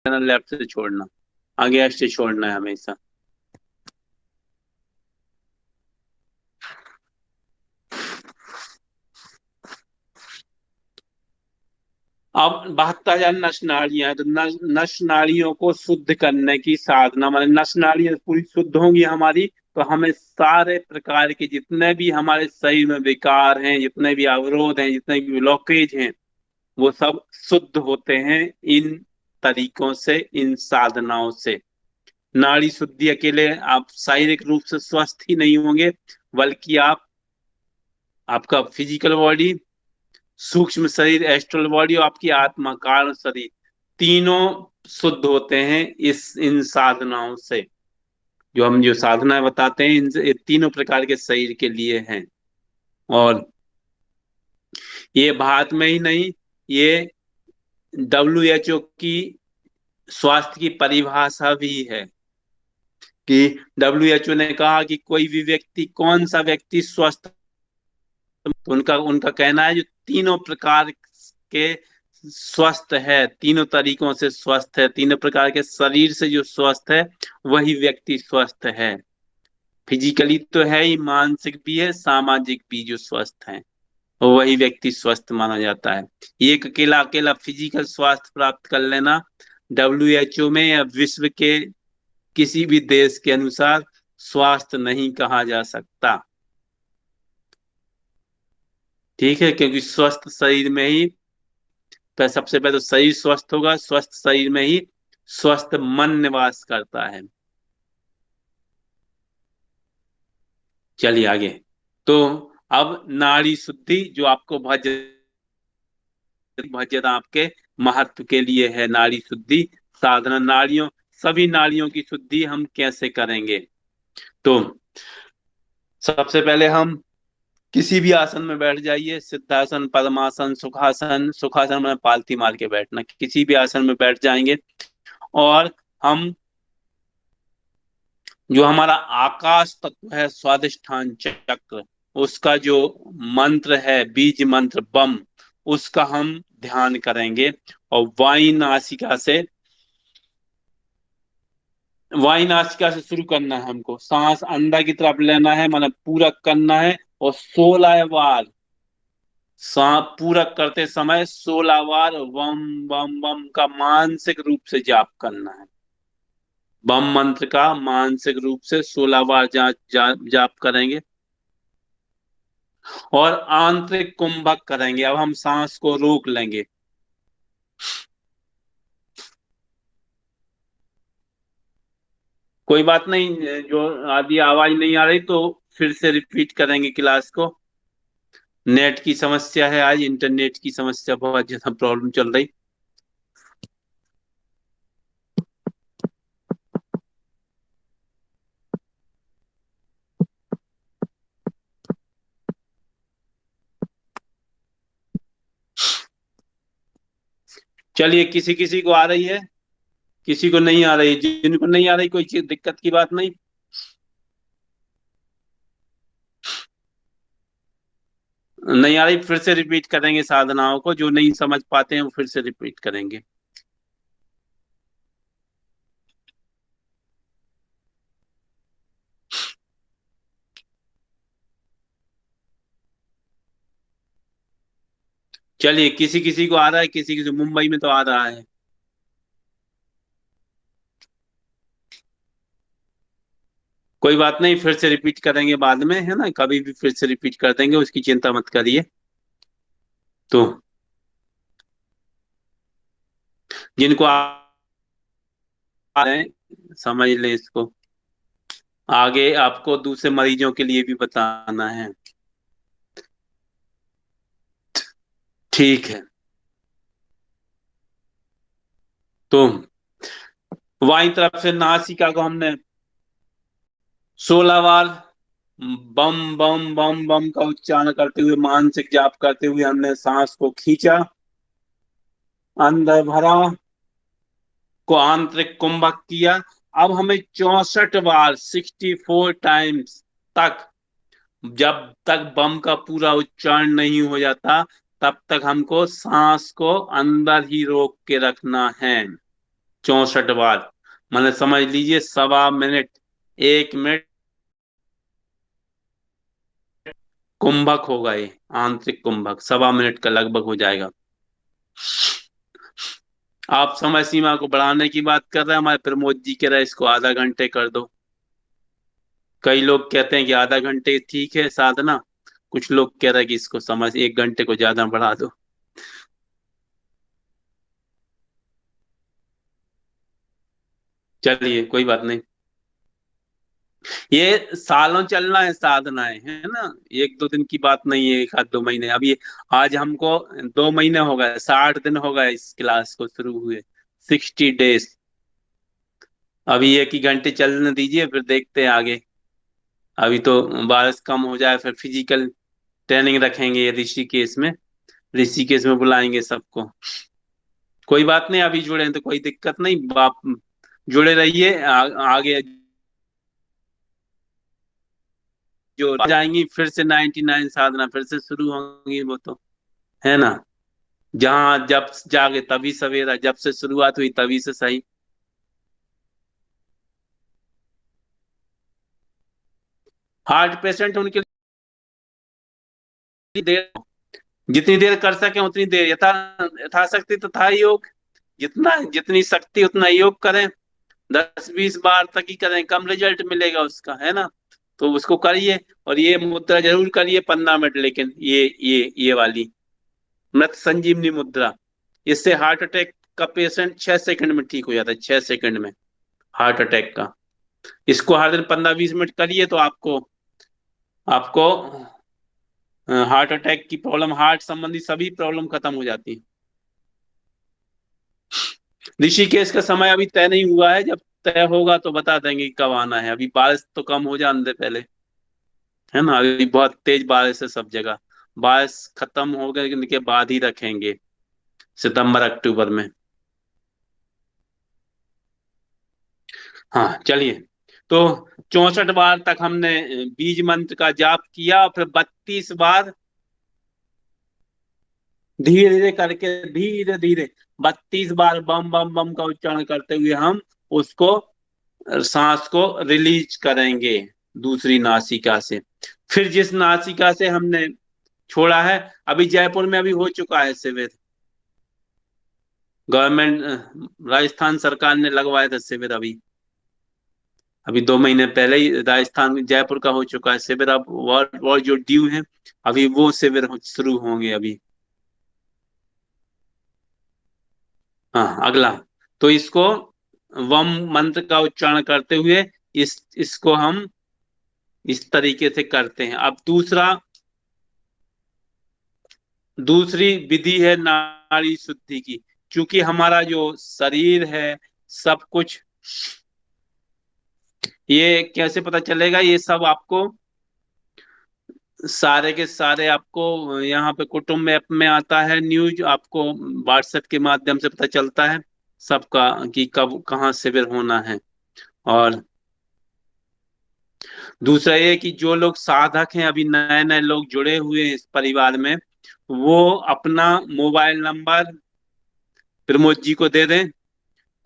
Left से छोड़ना, आगे एस से छोड़ना है हमेशा। अब 72,000 नस नाड़ियां हैं, तो नस नाड़ियों को शुद्ध करने की साधना, मतलब नस नाड़ियां पूरी शुद्ध होंगी हमारी, तो हमें सारे प्रकार के जितने भी हमारे शरीर में विकार हैं, जितने भी अवरोध हैं, जितने भी ब्लॉकेज हैं, वो सब शुद्ध होते हैं इन तरीकों से, इन साधनाओं से। नाड़ी शुद्धि अकेले आप शारीरिक रूप से स्वस्थ ही नहीं होंगे, बल्कि आप, आपका फिजिकल बॉडी, सूक्ष्म शरीर एस्ट्रल बॉडी और आपकी आत्मा कारण शरीर, तीनों शुद्ध होते हैं इस इन साधनाओं से। जो हम जो साधनाएं बताते हैं, इन ये तीनों प्रकार के शरीर के लिए हैं। और ये भारत में ही नहीं, ये WHO की स्वास्थ्य की परिभाषा भी है कि WHO ने कहा कि कोई भी व्यक्ति, कौन सा व्यक्ति स्वस्थ, तो उनका उनका कहना है जो तीनों प्रकार के स्वस्थ है, तीनों तरीकों से स्वस्थ है, तीनों प्रकार के शरीर से जो स्वस्थ है, वही व्यक्ति स्वस्थ है। फिजिकली तो है ही, मानसिक भी है, सामाजिक भी जो स्वस्थ है, तो वही व्यक्ति स्वस्थ माना जाता है। एक अकेला अकेला फिजिकल स्वास्थ्य प्राप्त कर लेना WHO में या विश्व के किसी भी देश के अनुसार स्वास्थ्य नहीं कहा जा सकता। ठीक है, क्योंकि स्वस्थ शरीर में ही, तो सबसे पहले तो शरीर स्वस्थ होगा, स्वस्थ शरीर में ही स्वस्थ मन निवास करता है। चलिए आगे। तो अब नाड़ी शुद्धि जो आपको बहुत बहुत ज्यादा आपके महत्व के लिए है, नाड़ी शुद्धि साधना, नाड़ियों, सभी नाड़ियों की शुद्धि हम कैसे करेंगे। तो सबसे पहले हम किसी भी आसन में बैठ जाइए, सिद्धासन, पद्मासन, सुखासन, सुखासन में पालथी मार के बैठना, किसी भी आसन में बैठ जाएंगे। और हम, जो हमारा आकाश तत्व है, स्वादिष्ठान चक्र, उसका जो मंत्र है, बीज मंत्र बम, उसका हम ध्यान करेंगे। और वायु नासिका से शुरू करना है हमको, सांस अंदर की तरफ लेना है, मतलब पूरक करना है। और 16 बार सांस पूरक करते समय 16 बार वम वम वम का मानसिक रूप से जाप करना है। बम मंत्र का मानसिक रूप से 16 बार जाप करेंगे। और आंतरिक कुंभक करेंगे। अब हम सांस को रोक लेंगे। कोई बात नहीं, जो आदि आवाज नहीं आ रही तो फिर से रिपीट करेंगे क्लास को। नेट की समस्या है, आज इंटरनेट की समस्या बहुत ज्यादा प्रॉब्लम चल रही। चलिए, किसी किसी को आ रही है, किसी को नहीं आ रही। जिनको नहीं आ रही, कोई चीज दिक्कत की बात नहीं। नहीं आ रही, फिर से रिपीट करेंगे साधनाओं को, जो नहीं समझ पाते हैं वो फिर से रिपीट करेंगे। चलिए, किसी किसी को आ रहा है, किसी किसी, मुंबई में तो आ रहा है। कोई बात नहीं, फिर से रिपीट करेंगे बाद में, है ना, कभी भी फिर से रिपीट कर देंगे, उसकी चिंता मत करिए। तो जिनको आ रहे हैं, समझ लें इसको, आगे आपको दूसरे मरीजों के लिए भी बताना है। ठीक है। तो बाईं तरफ से नासिका को हमने 16 बार बम बम बम बम का उच्चारण करते हुए, मानसिक जाप करते हुए हमने सांस को खींचा, अंदर भरा, को आंतरिक कुंभक किया। अब हमें 64 बार, 64 टाइम्स तक, जब तक बम का पूरा उच्चारण नहीं हो जाता, तब तक हमको सांस को अंदर ही रोक के रखना है। 64 बार, मतलब समझ लीजिए 1.25 मिनट, 1 मिनट कुंभक होगा ये, आंतरिक कुंभक 1.25 मिनट का लगभग हो जाएगा। आप समय सीमा को बढ़ाने की बात कर रहे हैं, हमारे प्रमोद जी कह रहे हैं इसको आधा घंटे कर दो। कई लोग कहते हैं कि आधा घंटे ठीक है साधना, कुछ लोग कह रहे हैं कि इसको समय 1 घंटे को ज्यादा बढ़ा दो। चलिए कोई बात नहीं, ये सालों चलना है साधनाएं, है ना। एक दो दिन की बात नहीं है, 1 आध 2 महीने अभी। आज हमको 2 महीने हो गए, 60 दिन हो गए इस क्लास को शुरू हुए, 60 डेज। अभी 1 ही घंटे चलने दीजिए, फिर देखते हैं आगे। अभी तो बारिश कम हो जाए, फिर फिजिकल ट्रेनिंग रखेंगे ऋषिकेश में। ऋषिकेश में बुलाएंगे सबको। कोई बात नहीं, अभी जुड़े हैं तो कोई दिक्कत नहीं, आप जुड़े रहिए। आगे जो जाएंगी फिर से 99 साधना फिर से शुरू होंगी, वो तो है ना। जहाँ जब जागे तभी सवेरा, जब से शुरुआत हुई तभी से सही। हार्ट पेशेंट उनके लिए देर, जितनी देर कर सके उतनी देर, यथाशक्ति तथा योग, जितना जितनी शक्ति उतना योग करें। 10 20 बार तक ही करें, कम रिजल्ट मिलेगा उसका, है ना। तो उसको करिए, और ये मुद्रा जरूर करिए 15 मिनट, लेकिन ये वाली मृत संजीवनी मुद्रा, इससे हार्ट अटैक का पेशेंट 6 सेकंड में ठीक हो जाता है, 6 सेकंड में, हार्ट अटैक का। इसको हर दिन 15 20 मिनट करिए तो आपको आपको हार्ट अटैक की प्रॉब्लम, हार्ट संबंधी सभी प्रॉब्लम खत्म हो जाती है। ऋषिकेश का समय अभी तय नहीं हुआ है, जब तय होगा तो बता देंगे कि कब आना है। अभी बारिश तो कम हो जाने दे पहले, है ना। अभी बहुत तेज बारिश है सब जगह। बारिश खत्म हो गए के बाद ही रखेंगे, सितंबर अक्टूबर में। हाँ चलिए। तो 64 बार तक हमने बीज मंत्र का जाप किया, और फिर 32 बार धीरे धीरे करके, धीरे धीरे 32 बार बम बम बम का उच्चारण करते हुए हम उसको, सांस को रिलीज करेंगे दूसरी नासिका से। फिर जिस नासिका से हमने छोड़ा है, अभी जयपुर में अभी हो चुका है शिविर, गवर्नमेंट, राजस्थान सरकार ने लगवाया था शिविर। अभी अभी 2 महीने पहले ही राजस्थान जयपुर का हो चुका है शिविर। अब और जो ड्यू है, अभी वो शिविर शुरू होंगे अभी। हाँ अगला, तो इसको वम मंत्र का उच्चारण करते हुए इसको हम इस तरीके से करते हैं। अब दूसरी विधि है नाड़ी शुद्धि की। क्योंकि हमारा जो शरीर है, सब कुछ, ये कैसे पता चलेगा, ये सब आपको सारे के सारे आपको यहाँ पे कुटुंब ऐप में आता है न्यूज, आपको व्हाट्सएप के माध्यम से पता चलता है सबका, कि कब कहाँ शिविर होना है। और दूसरा ये कि जो लोग साधक हैं, अभी नए नए लोग जुड़े हुए हैं इस परिवार में, वो अपना मोबाइल नंबर प्रमोद जी को दे दें।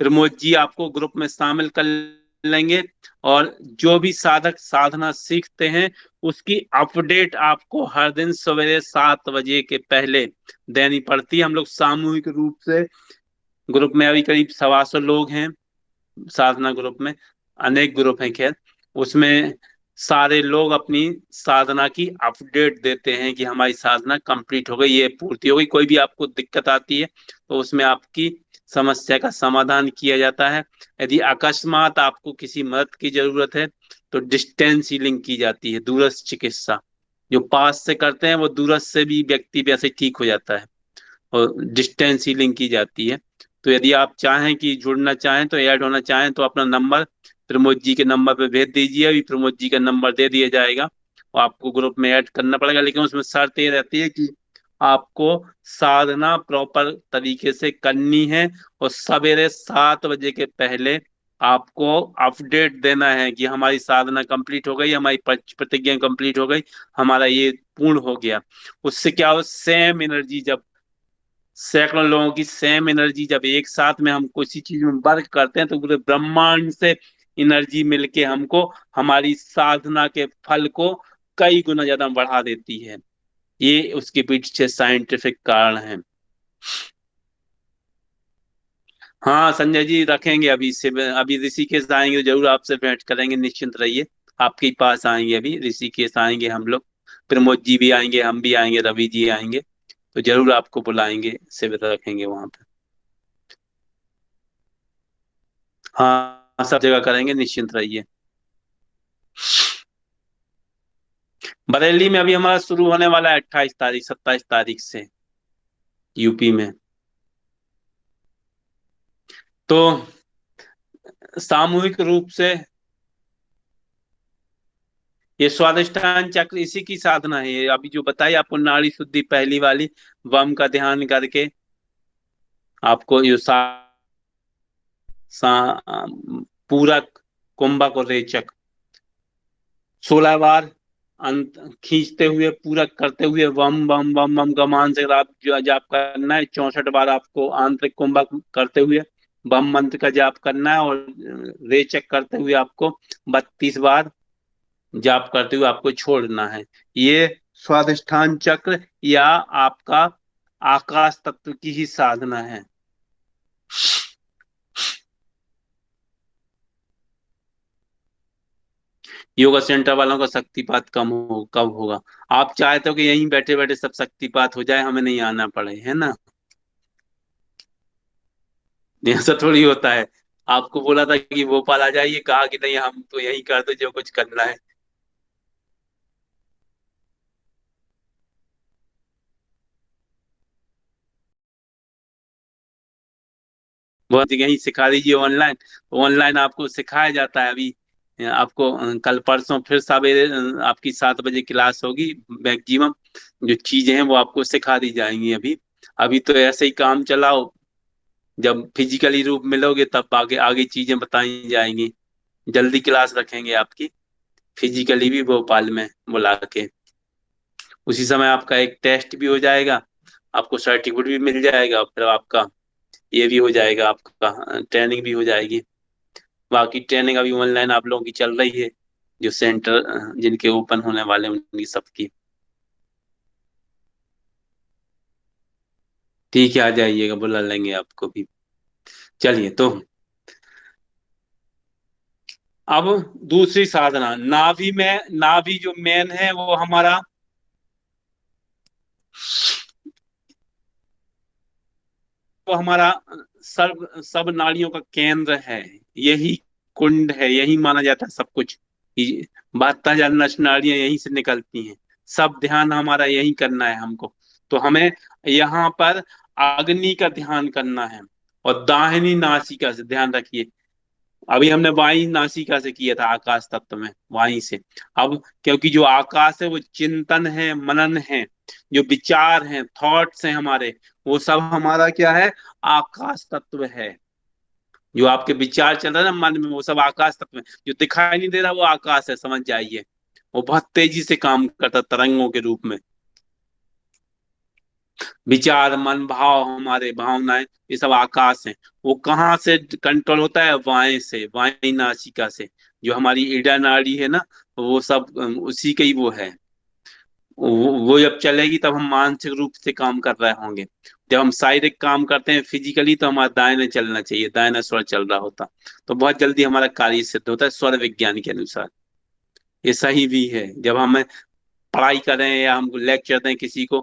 प्रमोद जी आपको ग्रुप में शामिल कर लेंगे, और जो भी साधक साधना सीखते हैं उसकी अपडेट आपको हर दिन सवेरे 7 बजे के पहले देनी पड़ती है। हम लोग सामूहिक रूप से, ग्रुप में अभी करीब 125 लोग हैं साधना ग्रुप में, अनेक ग्रुप हैं खैर। उसमें सारे लोग अपनी साधना की अपडेट देते हैं कि हमारी साधना कंप्लीट हो गई, ये पूर्ति हो गई। कोई भी आपको दिक्कत आती है तो उसमें आपकी समस्या का समाधान किया जाता है। यदि अकस्मात आपको किसी मदद की जरूरत है तो डिस्टेंस हीलिंग की जाती है, दूरस्थ चिकित्सा। जो पास से करते हैं वो दूरस्थ से भी व्यक्ति वैसे ठीक हो जाता है, और डिस्टेंस हीलिंग की जाती है। तो यदि आप चाहें कि जुड़ना चाहें तो, ऐड होना चाहें तो, अपना नंबर प्रमोद जी के नंबर पे भेज दीजिए। अभी प्रमोद जी का नंबर दे दिया जाएगा, और आपको ग्रुप में ऐड करना पड़ेगा। लेकिन उसमें शर्त ये रहती है कि आपको साधना प्रॉपर तरीके से करनी है, और सवेरे 7 बजे के पहले आपको अपडेट देना है कि हमारी साधना कंप्लीट हो गई, हमारी प्रतिज्ञा कंप्लीट हो गई, हमारा ये पूर्ण हो गया। उससे क्या हो, सेम एनर्जी जब सैकड़ों लोगों की सेम एनर्जी जब एक साथ में हम किसी चीज में वर्क करते हैं तो पूरे ब्रह्मांड से एनर्जी मिलके हमको हमारी साधना के फल को कई गुना ज्यादा बढ़ा देती है। ये उसके पीछे साइंटिफिक कारण है। हाँ संजय जी रखेंगे, अभी से अभी ऋषिकेश आएंगे तो जरूर आपसे भेंट करेंगे, निश्चिंत रहिए। आपके ही पास आएंगे, अभी ऋषिकेश आएंगे हम लोग। प्रमोद जी भी आएंगे, हम भी आएंगे, रवि जी आएंगे। तो जरूर आपको बुलाएंगे, शिविर रखेंगे वहां पे। हाँ सब जगह करेंगे, निश्चिंत रहिए। बरेली में अभी हमारा शुरू होने वाला है 28 तारीख 27 तारीख से, यूपी में। तो सामूहिक रूप से ये स्वादिष्टान चक्र इसी की साधना है। ये अभी जो बताई आपको नाड़ी शुद्धि पहली वाली, वम का ध्यान करके आपको ये सा, पूरक, कुंभक और रेचक 16 बार अंत खींचते हुए पूरक करते हुए वम वम वम वम का मान से आप जो जाप करना है। 64 बार आपको आंतरिक कुंभक करते हुए वम मंत्र का जाप करना है। और रेचक करते हुए आपको 32 बार जाप करते हुए आपको छोड़ना है। ये स्वादिष्ठान चक्र या आपका आकाश तत्व की ही साधना है। योगा सेंटर वालों का शक्तिपात कब होगा? आप चाहते हो कि यहीं बैठे बैठे सब शक्तिपात हो जाए, हमें नहीं आना पड़े, है ना? ऐसा थोड़ी होता है। आपको बोला था कि भोपाल आ जाइए, कहा कि नहीं हम तो यही कर दो जो कुछ करना है। बहुत यही सिखा दीजिए ऑनलाइन। ऑनलाइन आपको सिखाया जाता है अभी। आपको कल परसों फिर सवेरे आपकी 7 बजे क्लास होगी मैक्सिमम। जो चीजें हैं वो आपको सिखा दी जाएंगी अभी। अभी तो ऐसे ही काम चलाओ, जब फिजिकली रूप मिलोगे तब आगे आगे चीजें बताई जाएंगी। जल्दी क्लास रखेंगे आपकी, फिजिकली भी भोपाल में बुला के। उसी समय आपका एक टेस्ट भी हो जाएगा, आपको सर्टिफिकेट भी मिल जाएगा, फिर आपका ये भी हो जाएगा, आपका ट्रेनिंग भी हो जाएगी। बाकी ट्रेनिंग अभी ऑनलाइन आप लोगों की चल रही है, जो सेंटर जिनके ओपन होने वाले हैं उनकी सबकी। ठीक है, आ जाइएगा, बुला लेंगे आपको भी। चलिए तो अब दूसरी साधना, नाभि में, नाभि जो मेन है वो हमारा, वो हमारा सब नाड़ियों का केंद्र है। यही कुंड है, यही माना जाता है सब कुछ। 72 नस नाड़ियां यहीं से निकलती हैं। सब ध्यान हमारा यही करना है हमको। तो हमें यहाँ पर अग्नि का ध्यान करना है। और दाहिनी नासिका से ध्यान रखिए। अभी हमने वाई नासिका से किया था आकाश तत्व में, वाई से। अब क्योंकि जो आकाश है वो चिंतन है, मनन है, जो विचार हैं, थॉट्स हैं हमारे, वो सब हमारा क्या है? आकाश तत्व है। जो आपके विचार चल रहा है ना मन में, वो सब आकाश तत्व है। जो दिखाई नहीं दे रहा वो आकाश है, समझ जाइए। वो बहुत तेजी से काम करता है, तरंगों के रूप में। विचार, मन, भाव, हमारे भावनाएं, ये सब आकाश है। वो कहाँ से कंट्रोल होता है? वायु से, वायु नासिका से। जो हमारी ईड़ा नाड़ी है ना, वो सब उसी का ही वो है। वो जब चलेगी तब हम मानसिक रूप से काम कर रहे होंगे। जब हम शारीरिक काम करते हैं फिजिकली, तो हमारा दाहिने चलना चाहिए, दाहिना स्वर चल रहा होता। तो बहुत जल्दी हमारा कार्य सिद्ध होता है स्वर विज्ञान के अनुसार। ये सही भी है। जब हम पढ़ाई करें या हम लेक्चर दें किसी को,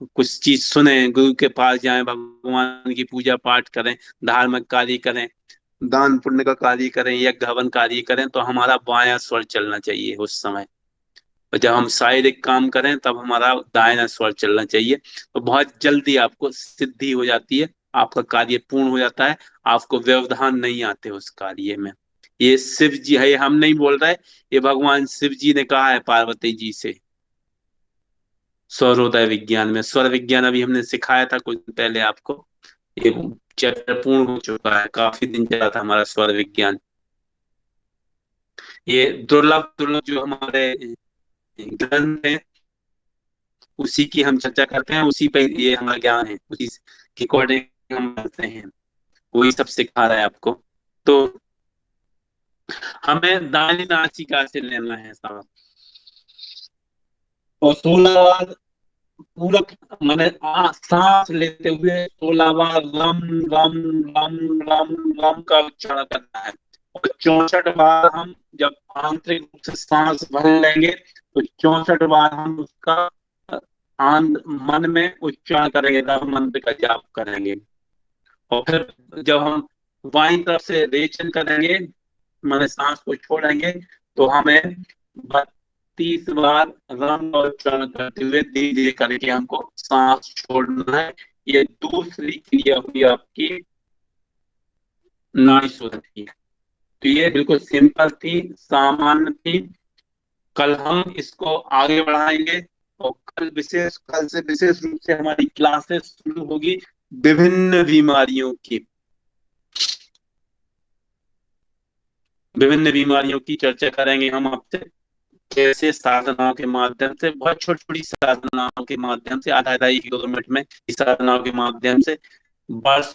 कुछ चीज सुने, गुरु के पास जाएं, भगवान की पूजा पाठ करें, धार्मिक कार्य करें, दान पुण्य का कार्य करें, यज्ञ हवन कार्य करें, तो हमारा बायां स्वर चलना चाहिए उस समय। और जब हम शारीरिक काम करें तब हमारा दाहिना स्वर चलना चाहिए। तो बहुत जल्दी आपको सिद्धि हो जाती है, आपका कार्य पूर्ण हो जाता है। आपको व्यवधान नहीं आते उस कार्य में। ये शिव जी है, ये हम नहीं बोल रहे। ये भगवान शिव जी ने कहा है पार्वती जी से। स्वरोदय विज्ञान में, स्वर विज्ञान अभी हमने सिखाया था कुछ पहले आपको। ये चैप्टर पूर्ण हो चुका है, काफी दिन चला था हमारा स्वर विज्ञान। ये दुर्लभ दुर्लभ जो हमारे ग्रंथ है, उसी की हम चर्चा करते हैं, उसी पे ये हमारा ज्ञान है, उसी से के अकॉर्डिंग हम करते हैं, वही सब सिखा रहा है आपको। तो हमें दाहिनी नासिका से लेना है सांस, और 16 बार पूरा, मैंने सांस लेते हुए 16 बार रम रम रम रम रम का उच्चारण करना है। और 64 बार हम जब आंतरिक रूप से सांस भर लेंगे तो 64 बार हम उसका मन में उच्चारण करेंगे, रम मंत्र का जाप करेंगे। और फिर जब हम बाईं तरफ से रेचन करेंगे, मैंने सांस को छोड़ेंगे, तो हमें 32 बार रम का उच्चारण करते हुए धीरे धीरे करके हमको सांस छोड़ना है। ये दूसरी क्रिया हुई आपकी नाड़ी शोधन की। तो ये बिल्कुल सिंपल थी, सामान्य थी। कल हम इसको आगे बढ़ाएंगे, और कल से विशेष रूप से हमारी क्लासेस शुरू होगी विभिन्न बीमारियों की। विभिन्न बीमारियों की चर्चा करेंगे हम आपसे, कैसे साधनाओं के माध्यम से, बहुत छोटी छोटी साधनाओं के माध्यम से, आधा आधा 1-2 मिनट में इस साधनाओं के माध्यम से वर्ष